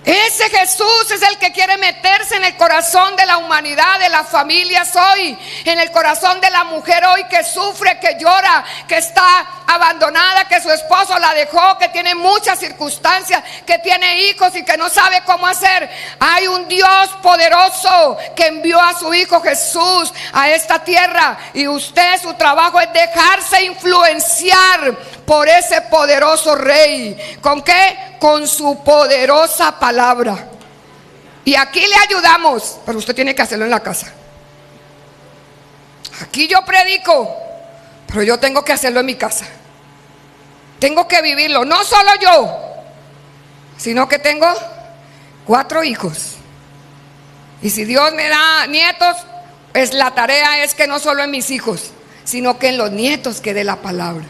Ese Jesús es el que quiere meterse en el corazón de la humanidad, de las familias hoy, en el corazón de la mujer hoy que sufre, que llora, que está abandonada, que su esposo la dejó, que tiene muchas circunstancias, que tiene hijos y que no sabe cómo hacer. Hay un Dios poderoso que envió a su Hijo Jesús a esta tierra, y usted, su trabajo es dejarse influenciar por ese poderoso Rey. ¿Con qué? Con su poderosa palabra. Y aquí le ayudamos, pero usted tiene que hacerlo en la casa. Aquí yo predico, pero yo tengo que hacerlo en mi casa. Tengo que vivirlo, no solo yo, sino que tengo 4 hijos. Y si Dios me da nietos, pues la tarea es que no solo en mis hijos, sino que en los nietos quede la palabra.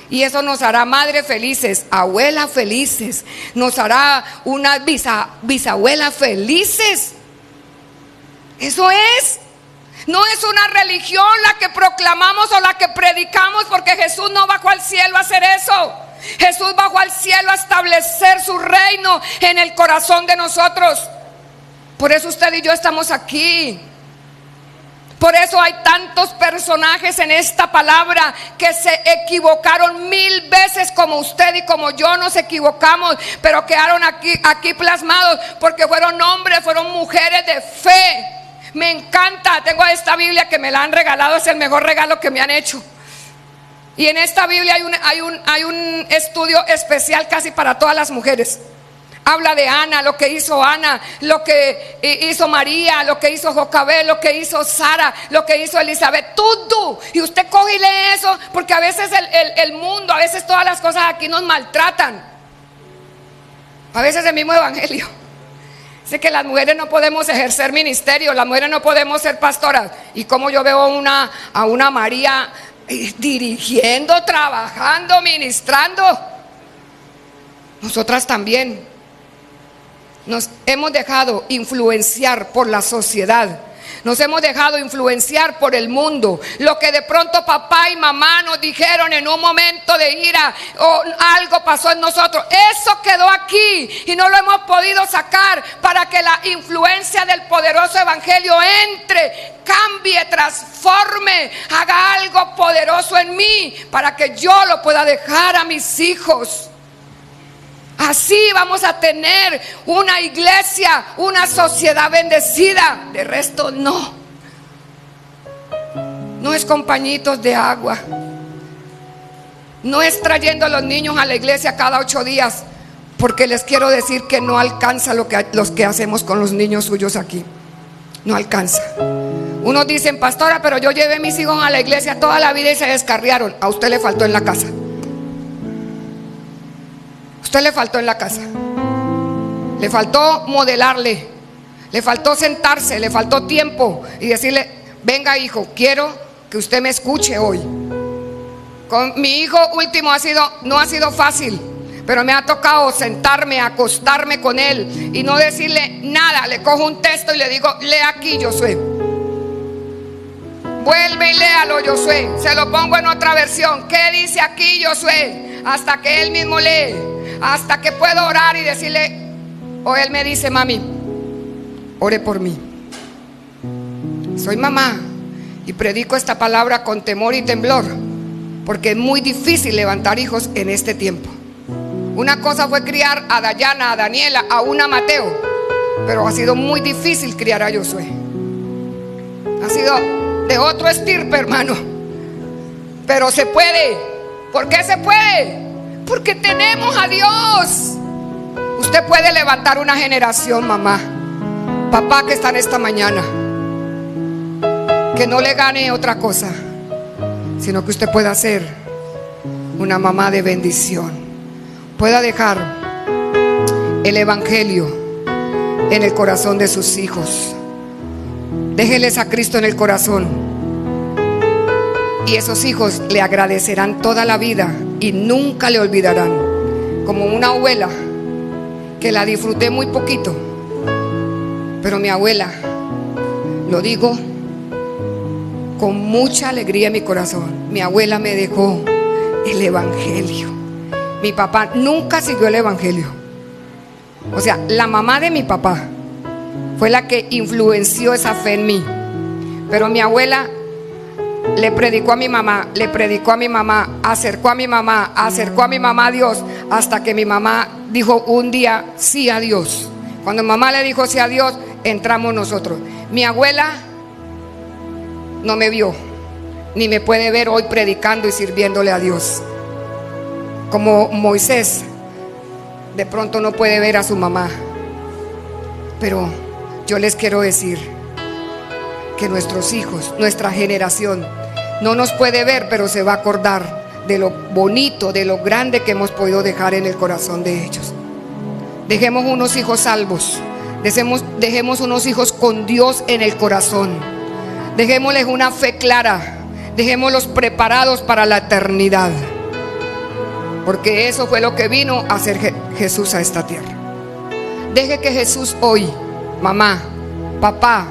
Y eso nos hará madres felices, abuelas felices, nos hará unas bisabuelas felices. Eso es. No es una religión la que proclamamos o la que predicamos, porque Jesús no bajó al cielo a hacer eso. Jesús bajó al cielo a establecer su reino en el corazón de nosotros. Por eso usted y yo estamos aquí. Por eso hay tantos personajes en esta palabra que se equivocaron 1000 veces, como usted y como yo nos equivocamos, pero quedaron aquí plasmados porque fueron hombres, fueron mujeres de fe. Me encanta, tengo esta Biblia que me la han regalado, es el mejor regalo que me han hecho. Y en esta Biblia hay un estudio especial casi para todas las mujeres. Habla de Ana, lo que hizo Ana, lo que hizo María, lo que hizo Jocabé, lo que hizo Sara, lo que hizo Elizabeth, todo. Y usted coge y lee eso, porque a veces el mundo, a veces todas las cosas aquí nos maltratan. A veces el mismo evangelio. Dice que las mujeres no podemos ejercer ministerio, las mujeres no podemos ser pastoras. Y como yo veo a una María dirigiendo, trabajando, ministrando. Nosotras también. nos hemos dejado influenciar por la sociedad. Nos hemos dejado influenciar por el mundo. Lo que de pronto papá y mamá nos dijeron en un momento de ira o algo pasó en nosotros, eso quedó aquí y no lo hemos podido sacar para que la influencia del poderoso evangelio entre, cambie, transforme, haga algo poderoso en mí para que yo lo pueda dejar a mis hijos. Así vamos a tener una iglesia, una sociedad bendecida. De resto no. No es con pañitos de agua. No es trayendo a los niños a la iglesia cada 8 días. Porque les quiero decir que no alcanza los que hacemos con los niños suyos aquí. No alcanza. Unos dicen, pastora, pero yo llevé a mis hijos a la iglesia toda la vida y se descarriaron. A usted le faltó en la casa. Usted le faltó en la casa. Le faltó modelarle. Le faltó sentarse. Le faltó tiempo y decirle, venga hijo, quiero que usted me escuche hoy. Con mi hijo último no ha sido fácil, pero me ha tocado sentarme, acostarme con él y no decirle nada. Le cojo un texto y le digo, lea aquí, Josué. Vuelve y léalo, Josué. Se lo pongo en otra versión. ¿Qué dice aquí, Josué? Hasta que él mismo lee. Hasta que puedo orar y decirle, o él me dice, mami, ore por mí. Soy mamá y predico esta palabra con temor y temblor, porque es muy difícil levantar hijos en este tiempo. Una cosa fue criar a Dayana, a Daniela, aún a Mateo, pero ha sido muy difícil criar a Josué. Ha sido de otro estirpe, hermano, pero se puede. ¿Por qué se puede? Porque tenemos a Dios. Usted puede levantar una generación, mamá, papá, que están esta mañana, que no le gane otra cosa, sino que usted pueda ser una mamá de bendición. Pueda dejar el evangelio en el corazón de sus hijos. Déjeles a Cristo en el corazón y esos hijos le agradecerán toda la vida y nunca le olvidarán. Como una abuela que la disfruté muy poquito, pero mi abuela, lo digo con mucha alegría en mi corazón, mi abuela me dejó el evangelio. Mi papá nunca siguió el evangelio. O sea, la mamá de mi papá fue la que influenció esa fe en mí, pero mi abuela le predicó a mi mamá, le predicó a mi mamá, acercó a mi mamá, acercó a mi mamá a Dios, hasta que mi mamá dijo un día sí a Dios. Cuando mamá le dijo sí a Dios, entramos nosotros. Mi abuela no me vio, ni me puede ver hoy predicando y sirviéndole a Dios. Como Moisés, de pronto no puede ver a su mamá. Pero yo les quiero decir que nuestros hijos, nuestra generación, no nos puede ver, pero se va a acordar de lo bonito, de lo grande que hemos podido dejar en el corazón de ellos. Dejemos unos hijos salvos, dejemos unos hijos con Dios en el corazón. Dejémosles una fe clara, dejémoslos preparados para la eternidad, porque eso fue lo que vino a hacer Jesús a esta tierra. Deje que Jesús hoy, mamá, papá,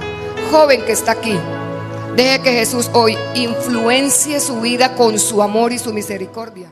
joven que está aquí, deje que Jesús hoy influencie su vida con su amor y su misericordia.